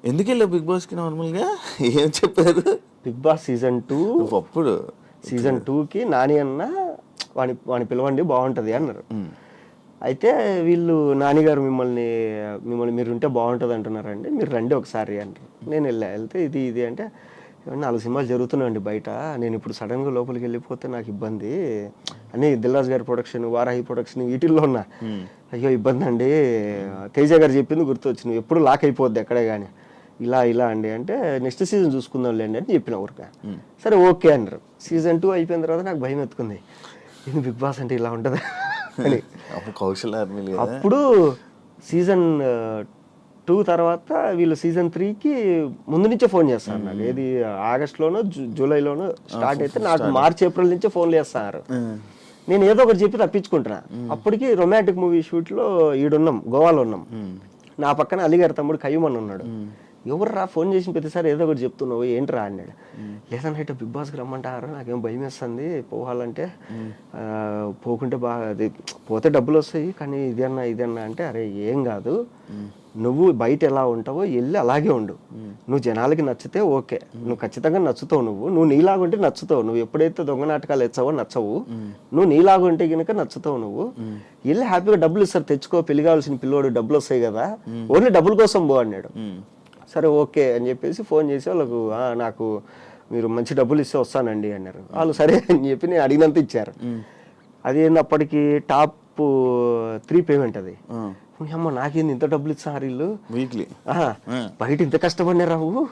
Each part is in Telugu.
ఎందుకు వెళ్ళావు బిగ్ బాస్కి నార్మల్గా? ఏం చెప్పారు? బిగ్ బాస్ సీజన్ 2 అప్పుడు సీజన్ 2కి నాని అన్న వాని పిలవండి బాగుంటుంది అన్నారు. అయితే వీళ్ళు నానిగారు మిమ్మల్ని మీరు ఉంటే బాగుంటుంది అంటున్నారండి, మీరు రండి ఒకసారి అంటారు. నేను వెళ్తే ఇది అంటే 4 సినిమాలు జరుగుతున్నాయండి బయట, నేను ఇప్పుడు సడన్గా లోపలికి వెళ్ళిపోతే నాకు ఇబ్బంది అని దిల్రాజు గారి ప్రొడక్షన్, వారాహి ప్రొడక్షన్ వీటిల్లో ఉన్నా. అయ్యో ఇబ్బంది అండి, తేజ గారు చెప్పింది గుర్తొచ్చింది, ఎప్పుడు లాక్ అయిపోద్ది ఎక్కడే కానీ, ఇలా అండి అంటే నెక్స్ట్ సీజన్ చూసుకుందాంలేండి అని చెప్పిన ఊరిక. సరే ఓకే అన్నారు. సీజన్ 2 అయిపోయిన తర్వాత నాకు భయం ఎత్తుకుంది, ఇది బిగ్ బాస్ అంటే ఇలా ఉంటుంది అని. అప్పుడు సీజన్ 2 తర్వాత వీళ్ళు సీజన్ 3కి ముందు నుంచే ఫోన్ చేస్తారు నాకు. ఏది ఆగస్టులోనో జూలైలోనో స్టార్ట్ అయితే నాకు మార్చ్ ఏప్రిల్ నుంచే ఫోన్లు చేస్తారు. నేను ఏదో ఒకటి చెప్పి తప్పించుకుంటున్నా. అప్పటికి రొమాంటిక్ మూవీ షూట్లో ఈడున్నాం, గోవాలో ఉన్నాం. నా పక్కన అలీగారి తమ్ముడు కయ్యమని ఉన్నాడు. ఎవర్రా ఫోన్ చేసిన ప్రతిసారి ఏదో ఒకటి చెప్తున్నావు ఏంట్రా అన్నాడు. లేదన్నా ఇట్లా బిగ్ బాస్కి రమ్మంటారు, నాకేం భయం వేస్తుంది పోవాలంటే, పోకుంటే బాగా అది పోతే డబ్బులు వస్తాయి కానీ ఇదన్నా అంటే, అరే ఏం కాదు, నువ్వు బయట ఎలా ఉంటావో వెళ్ళి అలాగే ఉండు, నువ్వు జనాలకి నచ్చితే ఓకే, నువ్వు ఖచ్చితంగా నచ్చుతావు, నువ్వు నీలాగుంటే నచ్చుతావు, నువ్వు ఎప్పుడైతే దొంగ నాటకాలు ఎచ్చావో నచ్చవు, నువ్వు నీలాగుంటే కనుక నచ్చుతావు, నువ్వు వెళ్ళి హ్యాపీగా డబ్బులు ఇస్తారు, తెచ్చుకో, పెళ్లి కావాల్సిన పిల్లోడు, డబ్బులు వస్తాయి కదా, ఓన్లీ డబ్బుల కోసం పో అన్నాడు. సరే ఓకే అని చెప్పేసి ఫోన్ చేసి వాళ్ళకు, నాకు మీరు మంచి డబ్బులు ఇస్తే వస్తానండి అన్నారు. వాళ్ళు సరే అని చెప్పి నేను అడిగినంత ఇచ్చారు. అది అప్పటికి టాప్ 3 పేమెంట్ అది. అమ్మ నాకేంది ఇంత డబ్బులు ఇచ్చారు వీళ్ళు వీక్లీ, బయట ఇంత కష్టపడినా రావు,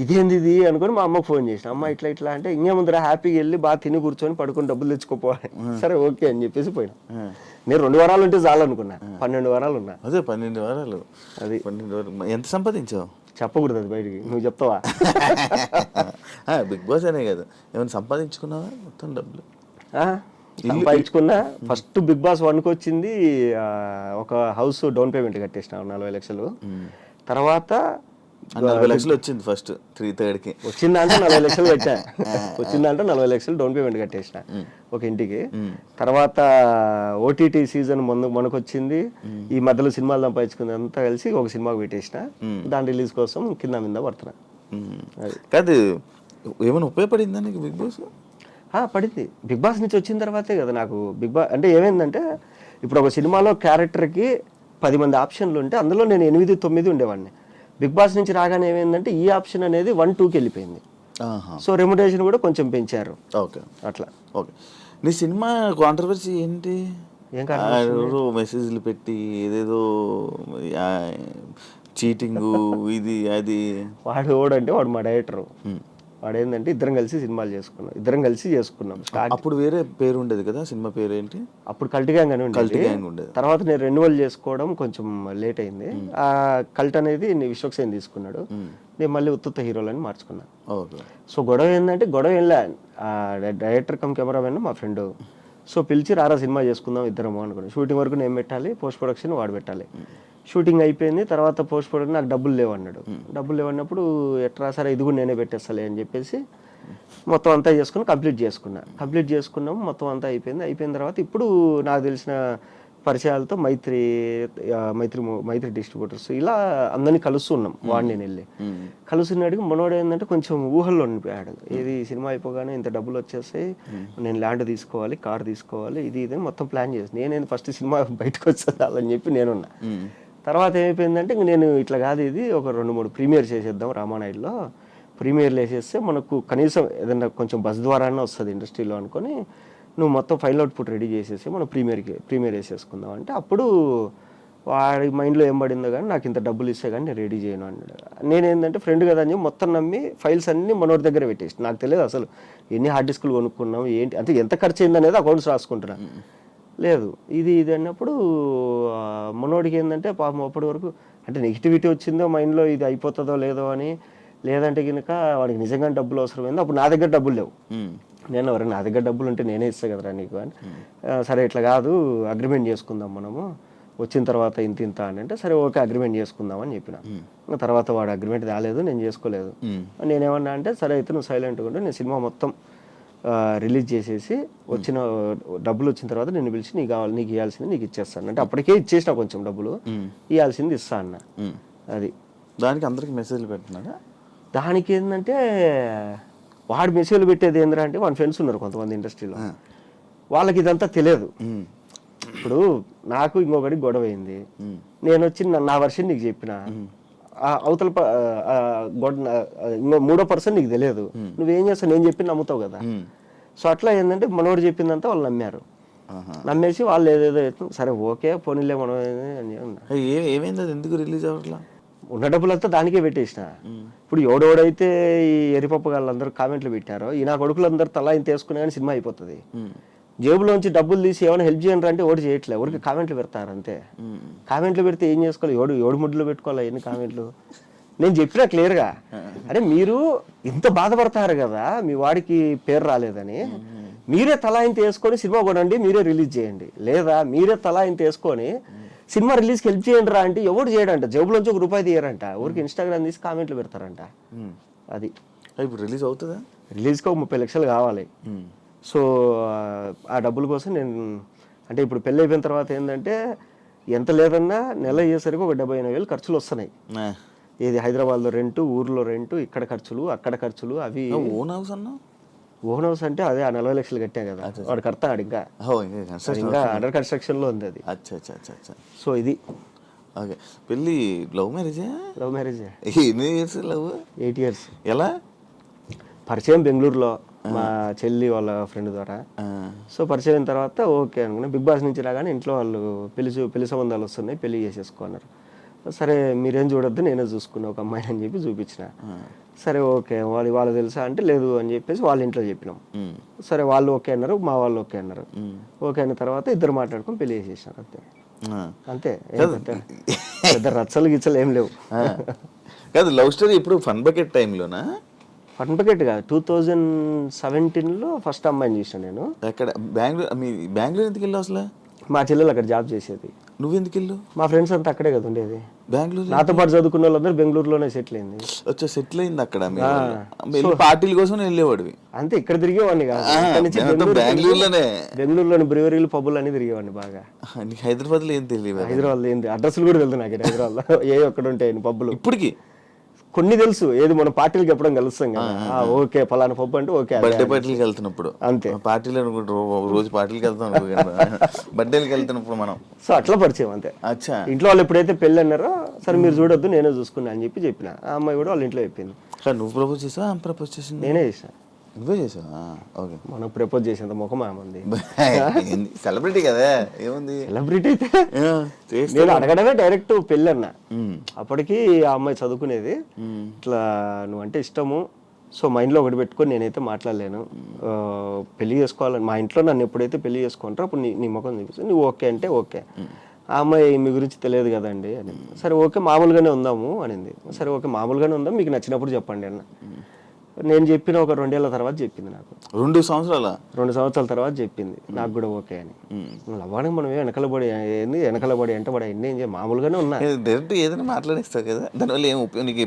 ఇదేంది ఇది అనుకుని మా అమ్మకు ఫోన్ చేసిన, అమ్మ ఇట్లా అంటే ఇంకేముందిరా హ్యాపీగా వెళ్ళి బాగా తిని కూర్చొని పడుకొని డబ్బులు తెచ్చుకోపోవాలి. సరే ఓకే అని చెప్పేసి పోయినా. నేను 2 వారాలు ఉంటే చాలు అనుకున్నా, 12 వారాలు ఉన్నా. అదే 12 వారాలు. అది 12 వారాలు ఎంత సంపాదించావు? చెప్పకూడదు అది బయటికి, నువ్వు చెప్తావా? బిగ్ బాస్ అనే కదా, ఏమైనా సంపాదించుకున్నావా మొత్తం డబ్బులు? సంపాదించుకున్నా. ఫస్ట్ బిగ్ బాస్ 1కి వచ్చింది ఒక హౌస్ డౌన్ పేమెంట్ కట్టేసిన 40 లక్షలు. తర్వాత 40 లక్షలు వచ్చింది ఫస్ట్ 3/3కి. వచ్చిందంటే 40 లక్షలు పెట్టా, వచ్చిందంటే 40 లక్షలు డౌన్ పేమెంట్ కట్టేసిన ఒక ఇంటికి. తర్వాత ఓటీటీ సీజన్ మనకు వచ్చింది, ఈ మధ్యలో సినిమాలు సంపాదించుకుంది అంతా కలిసి ఒక సినిమాకి పెట్టేసిన, దాని రిలీజ్ కోసం కింద మీద పడుతున్నా. కాదు ఏమైనా ఉపయోగపడిందా నీకు బిగ్ బాస్? పడింది. బిగ్ బాస్ నుంచి వచ్చిన తర్వాతే కదా నాకు బిగ్ బాస్ అంటే ఏమైందంటే, ఇప్పుడు ఒక సినిమాలో క్యారెక్టర్కి 10 మంది ఆప్షన్లు ఉంటే అందులో నేను 8, 9 ఉండేవాడిని. బిగ్ బాస్ నుంచి రాగానే ఏమైందంటే ఈ ఆప్షన్ అనేది 1, 2కి వెళ్ళిపోయింది. సో రెమ్యునరేషన్ కూడా కొంచెం పెంచారు. ఓకే, అట్లా. ఓకే. నీ సినిమా కాంట్రవర్సీ ఏంటి? ఏం కాదు, మెసేజ్లు పెట్టి ఏదేదో చీటింగ్ ఇది అది. వాడు మా డైరెక్టర్, వాడు ఏంటంటే ఇద్దరం కలిసి చేసుకున్నాం. అప్పుడు వేరే పేరు ఉండేది కదా సినిమా పేరు ఏంటి? అప్పుడు కల్ట్ గ్యాంగ్ అని ఉండేది. తర్వాత నేను రెన్యువల్ చేసుకోవడం కొంచెం లేట్ అయింది. ఆ కల్ట్ అనేది విశ్వక్సేన్ తీసుకున్నాడు, నేను మళ్ళీ ఉత్తుత్త హీరోలని మార్చుకున్నా. సో గొడవ ఏంటంటే, డైరెక్టర్ కమ్ కెమెరామెన్ మా ఫ్రెండ్. సో పిలిచి రారా సినిమా చేసుకుందాం ఇద్దరము అనుకున్నాను. షూటింగ్ వరకు నేను పెట్టాలి, పోస్ట్ ప్రొడక్షన్ వాడు పెట్టాలి. షూటింగ్ అయిపోయింది, తర్వాత పోస్ట్ ప్రొడక్షన్ నాకు డబ్బులు లేవన్నాడు. డబ్బులు లేవన్నప్పుడు ఎట్లా, సరే ఇది కూడా నేనే పెట్టేస్తాలే అని చెప్పేసి మొత్తం అంతా కంప్లీట్ చేసుకున్నాము. మొత్తం అంతా అయిపోయిన తర్వాత ఇప్పుడు నాకు తెలిసిన పరిచయాలతో మైత్రి డిస్ట్రిబ్యూటర్స్ ఇలా అందరినీ కలుస్తున్నాం. వాడిని నేను వెళ్ళి కలుస్తున్నాడికి మనోడు ఏంటంటే కొంచెం ఊహల్లో ఉండిపోయాడు. ఏది సినిమా అయిపోగానే ఇంత డబ్బులు వచ్చేస్తాయి, నేను ల్యాండ్ తీసుకోవాలి, కార్ తీసుకోవాలి, ఇది మొత్తం ప్లాన్ చేసి నేనేది ఫస్ట్ సినిమా బయటకు వచ్చేదాలని చెప్పి నేనున్నా. తర్వాత ఏమైపోయిందంటే ఇంక నేను ఇట్లా కాదు, ఇది ఒక 2-3 ప్రీమియర్ చేసేద్దాం రామానాయుడులో, ప్రీమియర్లు వేసేస్తే మనకు కనీసం ఏదన్నా కొంచెం బస్ ద్వారానే వస్తుంది ఇండస్ట్రీలో అనుకొని, నువ్వు మొత్తం ఫైల్ అవుట్పుట్ రెడీ చేసేసి మనం ప్రీమియర్ వేసేసుకుందాం అంటే, అప్పుడు వాడి మైండ్లో ఏం పడిందో కానీ నాకు ఇంత డబ్బులు ఇస్తే కానీ నేను రెడీ చేయను అన్నాడు. నేనేంటంటే ఫ్రెండ్ కదా అని చెప్పి మొత్తం నమ్మి ఫైల్స్ అన్నీ మనోడి దగ్గర పెట్టేసి, నాకు తెలియదు అసలు ఎన్ని హార్డ్ డిస్కులు కొనుక్కున్నాం ఏంటి అంటే, ఎంత ఖర్చు అయింది అనేది అకౌంట్స్ రాసుకుంటున్నా. లేదు ఇది అన్నప్పుడు మనోడికి ఏంటంటే పాపం అప్పటి వరకు అంటే నెగిటివిటీ వచ్చిందో మైండ్లో, ఇది అయిపోతుందో లేదో అని, లేదంటే కనుక వాడికి నిజంగా డబ్బులు అవసరమైంది. అప్పుడు నా దగ్గర డబ్బులు లేవు, నేను ఎవరైనా నా దగ్గర డబ్బులు ఉంటే నేనే ఇస్తా కదరా నీకు అని. సరే ఇట్లా కాదు, అగ్రిమెంట్ చేసుకుందాం మనము వచ్చిన తర్వాత ఇంత అని అంటే, సరే ఓకే అగ్రిమెంట్ చేసుకుందాం అని చెప్పిన. తర్వాత వాడు అగ్రిమెంట్ రాలేదు, నేను చేసుకోలేదు. నేనేమన్నా అంటే, సరే అయితే నువ్వు సైలెంట్గా ఉంటే నేను సినిమా మొత్తం రిలీజ్ చేసేసి వచ్చిన డబ్బులు వచ్చిన తర్వాత నేను పిలిచి నీకు ఇవ్వాల్సింది నీకు ఇచ్చేస్తాను అంటే, అప్పటికే ఇచ్చేసిన కొంచెం డబ్బులు, ఇవ్వాల్సింది ఇస్తా అన్న. అది దానికి అందరికి మెసేజ్లు పెడుతున్నారా? దానికి ఏంటంటే వాడు మెసేజ్లు పెట్టేది ఏంద్రా అంటే వాడి ఫ్రెండ్స్ ఉన్నారు కొంతమంది ఇండస్ట్రీలో, వాళ్ళకి ఇదంతా తెలియదు. ఇప్పుడు నాకు ఇంకొకటి గొడవ అయింది, నేను వచ్చి నా వర్షన్ నీకు చెప్పిన, అవతల ఇంకో మూడో పర్సన్ నీకు తెలియదు, నువ్వేం చేస్తావు నేను చెప్పి నమ్ముతావు కదా. సో అట్లా ఏంటంటే మనోడు చెప్పిందంతా వాళ్ళు నమ్మారు, నమ్మేసి వాళ్ళు ఏదేదో సరే ఓకే పోనీలే మనం ఏమైంది, అది ఎందుకు రిలీజ్ అవ్వట్లా? ఉన్న డబ్బులంతా దానికే పెట్టేసిన. ఇప్పుడు ఎవడెవడైతే ఈ ఎరిపప్పు వాళ్ళందరూ కామెంట్లు పెట్టారో ఈ నా కొడుకులందరూ తలా ఇంత వేసుకునే కానీ సినిమా అయిపోతుంది. జేబులోంచి డబ్బులు తీసి ఏమైనా హెల్ప్ చేయండి అంటే ఎవరు చేయట్లేదు, ఎవరికి కామెంట్లు పెడతారు అంతే. కామెంట్లు పెడితే ఏం చేసుకోవాలి, ఎవడు ముడ్లు పెట్టుకోవాలి ఎన్ని కామెంట్లు. నేను చెప్పినా క్లియర్గా, అరే మీరు ఇంత బాధపడతారు కదా మీ వాడికి పేరు రాలేదని, మీరే తలా ఇంత వేసుకొని సినిమా కొనండి, మీరే రిలీజ్ చేయండి, లేదా మీరే తలా ఇంత వేసుకొని సినిమా రిలీజ్కి హెల్ప్ చేయండి రా అంటే ఎవరు చేయడంట, జేబులోంచి ₹1 తీయరంట, ఊరికి ఇన్స్టాగ్రామ్ తీసి కామెంట్లు పెడతారంట. అది ఇప్పుడు రిలీజ్ అవుతుందా? రిలీజ్కి ఒక 30 లక్షలు కావాలి. సో ఆ డబ్బుల కోసం నేను అంటే ఇప్పుడు పెళ్ళి అయిపోయిన తర్వాత ఏంటంటే ఎంత లేదన్నా నెల అయ్యేసరికి ఒక 78,000 ఖర్చులు వస్తున్నాయి. ఇది హైదరాబాద్లో రెంటు, ఊర్లో రెంటు, ఇక్కడ ఖర్చులు అక్కడ ఖర్చులు అవి. ఓన్ హౌస్ అన్నా? ఓన్ హౌస్ అంటే అదే ఆ 40 లక్షలు కట్టా కదా, వాడు కడతాడు ఇంకా అండర్ కన్స్ట్రక్షన్ లో ఉంది అది. సో ఇది ఓకే. పెళ్ళి లవ్ మ్యారేజే? Love marriage. ఎన్ని ఇయర్స్ లవ్? 8 years. ఎలా పరిచయం బెంగళూరులో మా చెల్లి వాళ్ళ ఫ్రెండ్ ద్వారా. సో పరిచయం అయిన తర్వాత ఓకే అనుకున్నా. బిగ్ బాస్ నుంచి రాగానే ఇంట్లో వాళ్ళు పెళ్లి సంబంధాలు వస్తున్నాయి, పెళ్లి చేసేసుకున్నారు. సరే మీరేం చూడొద్దు నేనే చూసుకున్నా ఒక అమ్మాయిని అని చెప్పి చూపించిన. సరే ఓకే వాళ్ళు తెలుసా అంటే లేదు అని చెప్పేసి వాళ్ళ ఇంట్లో చెప్పినాం. సరే వాళ్ళు ఓకే అన్నారు, మా వాళ్ళు ఓకే అన్నారు. ఓకే అయిన తర్వాత ఇద్దరు మాట్లాడుకొని పెళ్లి చేసేసినారు అంతే. పెద్ద రచ్చలు గిచ్చలు ఏం లేవు. కాదు లవ్ స్టోరీ ఇప్పుడు ఫన్ బకెట్ టైంలోనా? ఫన్ బకెట్ కాదు, 2017లో ఫస్ట్ అమ్మాయిని చూసాను నేను. ఎక్కడ? బెంగళూరు ఎందుకు వెళ్ళావు అసలు? మా చెల్లెలు అక్కడ జాబ్ చేసేది. నువ్వెందుకు వెళ్ళు? మా ఫ్రెండ్స్ అంతా అక్కడే కదా ఉండేది. బెంగళూరు నాతో పాటు చదువుకున్న వాళ్ళందరూ బెంగళూరులోనే సెటిల్ అయింది. సెటిల్ అయింది అక్కడ. పార్టీల కోసం వెళ్ళేవాడివి అంతే. ఇక్కడ తిరిగేవాడిని కాదు, బెంగళూరులోని బ్రివరీలు పబ్బులు అని తిరిగేవాడిని బాగా. హైదరాబాద్ లో ఏం తెలియదు? హైదరాబాద్ ఏంది అడ్రస్లు కూడా తెలుసు నాకు. హైదరాబాద్ లో ఏ ఒక్కడ ఉంటాయి పబ్బులు ఇప్పటికి కొన్ని తెలుసు. ఏది మన పార్టీలకు ఎప్పుడైనా కలుస్తాం కదా, ఓకే పలానా పప్పు అంటే ఓకే. బర్త్డే పార్టీలకి వెళ్తున్నప్పుడు అంతే, పార్టీలు రోజు పార్టీలకి వెళ్తాం, బర్త్డేలకి వెళ్తున్నప్పుడు మనం. సో అట్లా పరిచయం అంతే. అచ్చా. ఇంట్లో వాళ్ళు ఎప్పుడైతే పెళ్ళి అన్నారో సరే మీరు చూడొద్దు నేనే చూసుకున్నా అని చెప్పిన. ఆ అమ్మాయి కూడా వాళ్ళ ఇంట్లో చెప్పింది. నువ్వు ప్రపోజ్ చేసావా? ప్రపోజ్ చేసింది నేనే చేసిన. నువ్వే చేసావా? ఓకే. మనం ప్రపోజ్ చేసేంత ముఖం ఏమంది, సెలబ్రిటీ కదా, ఏముంది సెలబ్రిటీ అయితే. నేను అడగడమే డైరెక్ట్ పెళ్ళి అన్నా. అప్పటికి ఆ అమ్మాయి చదువుకునేది. ఇట్లా నువ్వంటే ఇష్టము, సో మైండ్లో ఒకటి పెట్టుకొని నేనైతే మాట్లాడలేను, పెళ్లి చేసుకోవాలని మా ఇంట్లో నన్ను ఎప్పుడైతే పెళ్లి చేసుకుంటారో అప్పుడు నీ ముఖం చూపిస్తాను, నువ్వు ఓకే అంటే ఓకే. ఆ అమ్మాయి మీ గురించి తెలియదు కదండి అని. సరే ఓకే మామూలుగానే ఉందాము అనింది. సరే ఓకే మామూలుగానే ఉందాం, మీకు నచ్చినప్పుడు చెప్పండి అన్న. నేను చెప్పిన ఒక 2 ఏళ్ల తర్వాత చెప్పింది నాకు. 2 సంవత్సరాల తర్వాత చెప్పింది నాకు కూడా ఓకే అని. లవ్వానికి మనం వెనకలబడి ఏంది, వెనకలబడి అంటే వాడు ఎన్ని ఏం మామూలుగానే ఉన్నా డైరెక్ట్ ఏదైనా మాట్లాడేస్తావు కదా, దానివల్ల ఏం నీకు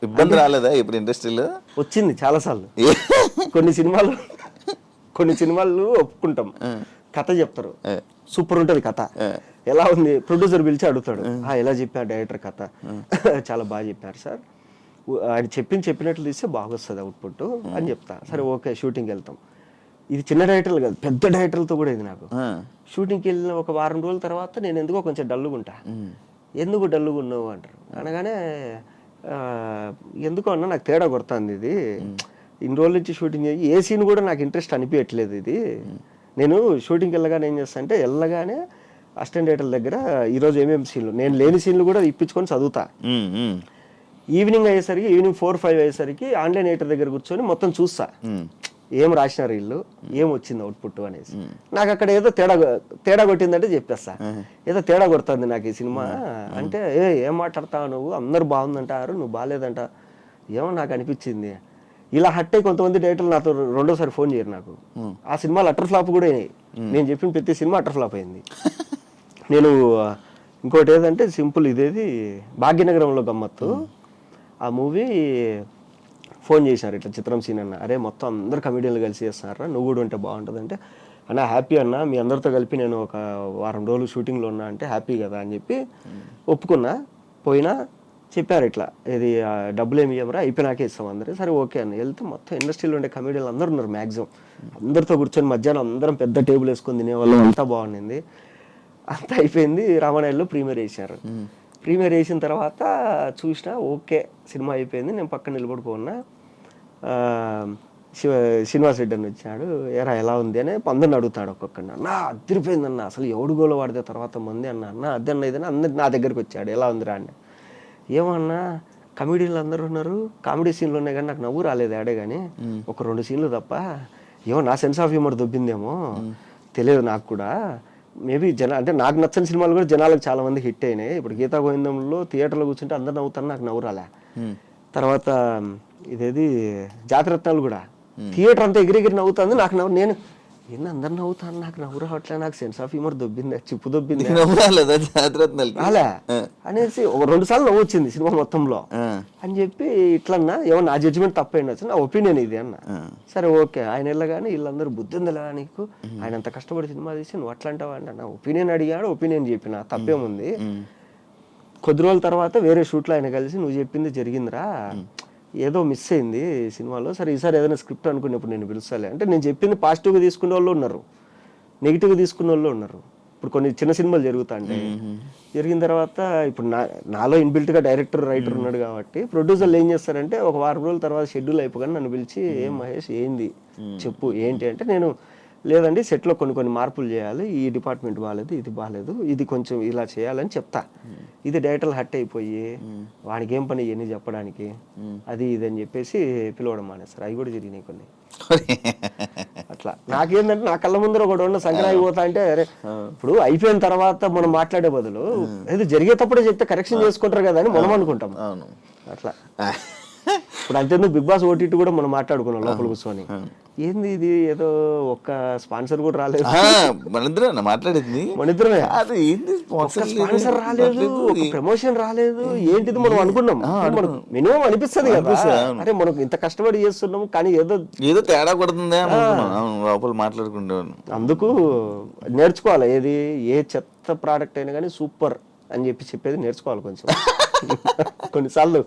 ఇబ్బంది రాలేదా ఇప్పుడు ఇండస్ట్రీలో? వచ్చింది చాలాసార్లు. కొన్ని సినిమాలు ఒప్పుకుంటాం, కథ చెప్తారు, సూపర్ ఉంటుంది కథ, ఎలా ఉంది ప్రొడ్యూసర్ పిలిచి అడుగుతాడు, ఎలా చెప్పారు డైరెక్టర్ కథ, చాలా బాగా చెప్పారు సార్, ఆయన చెప్పినట్లు తీస్తే బాగా వస్తుంది అవుట్పుట్ అని చెప్తా. సరే ఓకే షూటింగ్కి వెళ్తాం. ఇది చిన్న డైరెక్టర్లు కాదు, పెద్ద డైరెక్టర్లతో కూడా ఇది నాకు. షూటింగ్కి వెళ్ళిన ఒక వారం రోజుల తర్వాత నేను ఎందుకో కొంచెం డల్లుగా ఉంటా. ఎందుకు డల్లుగా ఉన్నావు అంటారు. అనగానే ఎందుకో అన్నా నాకు తేడా కొడుతుంది, ఇది ఇన్ని రోజుల నుంచి షూటింగ్ చేయి ఏ సీన్ కూడా నాకు ఇంట్రెస్ట్ అనిపించట్లేదు. ఇది నేను షూటింగ్కి వెళ్ళగానే ఏం చేస్తా అంటే వెళ్ళగానే అసిస్టెంట్ డైరెక్టర్ దగ్గర ఈరోజు ఏమేమి సీన్లు, నేను లేని సీన్లు కూడా ఇప్పించుకొని చదువుతా. ఈవినింగ్ అయ్యేసరికి ఈవినింగ్ 4-5 అయ్యేసరికి ఆన్లైన్ ఎడిటర్ దగ్గర కూర్చొని మొత్తం చూస్తా, ఏం రాసినారు వీళ్ళు, ఏం వచ్చింది అవుట్పుట్ అనేసి. నాకు అక్కడ ఏదో తేడా కొట్టిందంటే చెప్పేస్తా, ఏదో తేడా కొడుతుంది నాకు ఈ సినిమా అంటే, ఏం మాట్లాడతావు నువ్వు, అందరు బాగుందంటారు నువ్వు బాగాలేదంట, ఏమో నాకు అనిపించింది. ఇలా హట్ అయ్యి కొంతమంది డైరెక్టర్లు నాతో రెండోసారి ఫోన్ చేయరు నాకు. ఆ సినిమాలు అటర్ ఫ్లాప్ కూడా అయినాయి. నేను చెప్పిన ప్రతి సినిమా అటర్ ఫ్లాప్ అయింది. నేను ఇంకోటి ఏదంటే సింపుల్, ఇదేది భాగ్యనగరంలో గమ్మత్తు, ఆ మూవీ ఫోన్ చేశారు ఇట్లా చిత్రం సీన్ అన్న, అరే మొత్తం అందరు కమెడియన్లు కలిసి చేస్తున్నారా, నువ్వు కూడా ఉంటే బాగుంటుంది అంటే, అన్న హ్యాపీ అన్న మీ అందరితో కలిపి నేను ఒక వారం రోజులు షూటింగ్లో ఉన్నా అంటే హ్యాపీ కదా అని చెప్పి ఒప్పుకున్నా. పోయినా చెప్పారు ఇట్లా, ఇది డబ్బులు ఏమి ఇవ్వరా, అయిపోయినాకే ఇస్తాం అందరూ. సరే ఓకే అని వెళ్తే మొత్తం ఇండస్ట్రీలో ఉండే కమెడియన్లు అందరూ ఉన్నారు మ్యాక్సిమం. అందరితో కూర్చొని మధ్యాహ్నం అందరం పెద్ద టేబుల్ వేసుకొని తినేవాళ్ళం, అంతా బాగుండింది. అంతా అయిపోయింది. రామానాయుడులో ప్రీమియర్ వేసారు. ప్రీమియర్ వేసిన తర్వాత చూసినా ఓకే సినిమా అయిపోయింది. నేను పక్కన నిలబడుకున్నా. శ్రీనివాస్ రెడ్డి అని వచ్చాడు. ఎరా ఎలా ఉంది అని అందరిని అడుగుతాడు ఒక్కొక్కడిని. అన్న అదిరిపోయిందన్న, అసలు ఎవడు గోల వాడితే తర్వాత మంది అన్న అదే అన్న ఇదని అందరు నా దగ్గరికి వచ్చాడు. ఎలా ఉందిరా అని. ఏమన్నా కమెడీలు అందరూ ఉన్నారు, కామెడీ సీన్లు ఉన్నాయి కానీ నాకు నవ్వు రాలేదు ఆడే కానీ, ఒక 2 సీన్లు తప్ప. ఏమో నా సెన్స్ ఆఫ్ హ్యూమర్ దొబ్బిందేమో తెలియదు నాకు కూడా. మేబీ అంటే నాకు నచ్చని సినిమాలు కూడా జనాలకు చాలా మంది హిట్ అయినాయి. ఇప్పుడు గీతా గోవిందంలో థియేటర్లో కూర్చుంటే అందరు నవ్వుతాను, నాకు నవ్వు రాలే. తర్వాత ఇదేది జాతిరత్నాలు కూడా థియేటర్ అంతా ఎగిరెగిరి నవ్వుతుంది, నాకు నేను ఏంది అందరు నవ్వుతాను, నాకు నవ్వు రావట్లే, నాకు సెన్స్ ఆఫ్ హ్యూమర్ దొబ్బింది, చిప్పు దొబ్బింది రాలే అనేసి ఒక 2 సార్లు నవ్వు వచ్చింది సినిమా మొత్తంలో అని చెప్పి. ఇట్లన్నా ఏమో నా జడ్జిమెంట్ తప్పైండొచ్చు, నా ఒపీనియన్ ఇది అన్న. సరే ఓకే, ఆయన వెళ్ళగానే వీళ్ళందరూ బుద్ధి ఉందిలా నీకు, ఆయన అంత కష్టపడి సినిమా తీసి నువ్వు అట్లా అంటావా అంట. నా ఒపీనియన్ అడిగాడు, ఒపీనియన్ చెప్పిన, తప్పేముంది. కొద్ది రోజుల తర్వాత వేరే షూట్లో ఆయన కలిసి నువ్వు చెప్పింది జరిగిందిరా, ఏదో మిస్ అయింది సినిమాలో, సరే ఈసారి ఏదైనా స్క్రిప్ట్ అనుకున్నప్పుడు నేను పిలుస్తాలే అంటే. నేను చెప్పింది పాజిటివ్గా తీసుకునే వాళ్ళు ఉన్నారు, నెగిటివ్గా తీసుకునే వాళ్ళు ఉన్నారు. ఇప్పుడు కొన్ని చిన్న సినిమాలు జరుగుతాయి, జరిగిన తర్వాత ఇప్పుడు నాలో ఇన్బిల్ట్గా డైరెక్టర్ రైటర్ ఉన్నాడు కాబట్టి ప్రొడ్యూసర్లు ఏం చేస్తారంటే ఒక వారం రోజుల తర్వాత షెడ్యూల్ అయిపోగానే నన్ను పిలిచి, ఏం మహేష్ ఏంది చెప్పు ఏంటి అంటే, నేను లేదండి సెట్లో కొన్ని మార్పులు చేయాలి, ఈ డిపార్ట్మెంట్ బాగాలేదు, ఇది బాగాలేదు, ఇది కొంచెం ఇలా చేయాలని చెప్తా. ఇది డైరెక్టర్లు హట్ అయిపోయి వాడికి ఏం పని ఇవన్నీ చెప్పడానికి అది ఇది అని చెప్పేసి పిలవడం మానేస్తారు. అవి కూడా జరిగినాయి కొన్ని. అట్లా నాకేంటంటే నా కళ్ళ ముందర ఒకటి ఉన్న సంక్రాంతి పోతా అంటే, అరే ఇప్పుడు అయిపోయిన తర్వాత మనం మాట్లాడే బదులు ఏదో జరిగేటప్పుడే చెప్తే కరెక్షన్ చేసుకుంటారు కదా అని మనం అనుకుంటాం. అట్లా ఇప్పుడు అంతేందుకు బిగ్ బాస్ ఓటీటీ కూడా మనం మాట్లాడుకున్నాం లోపల కూర్చొని, ఏంది ఇది ఏదో ఒక్క స్పాన్సర్ కూడా రాలేదు, మనిద్దరే మాట్లాడేది, మనిద్దరమే స్పాన్సర్ రాలేదు, ఒక ప్రమోషన్ రాలేదు, ఏంటిది మనం అనుకున్నాం. మనకు మినిమం అనిపిస్తుంది కదా, అరే మనకు ఇంత కష్టపడి చేస్తున్నాము కానీ ఏదో తేడా కొడుతుంది లోపల మాట్లాడుకుంటాను. అందుకు నేర్చుకోవాలి, ఏది ఏ చెత్త ప్రోడక్ట్ అయినా కానీ సూపర్ అని చెప్పేది నేర్చుకోవాలి కొంచెం. కొన్నిసార్లు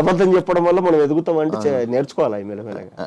అబద్ధం చెప్పడం వల్ల మనం ఎదుగుతామంటే నేర్చుకోవాలి మెల్లమెల్లగా.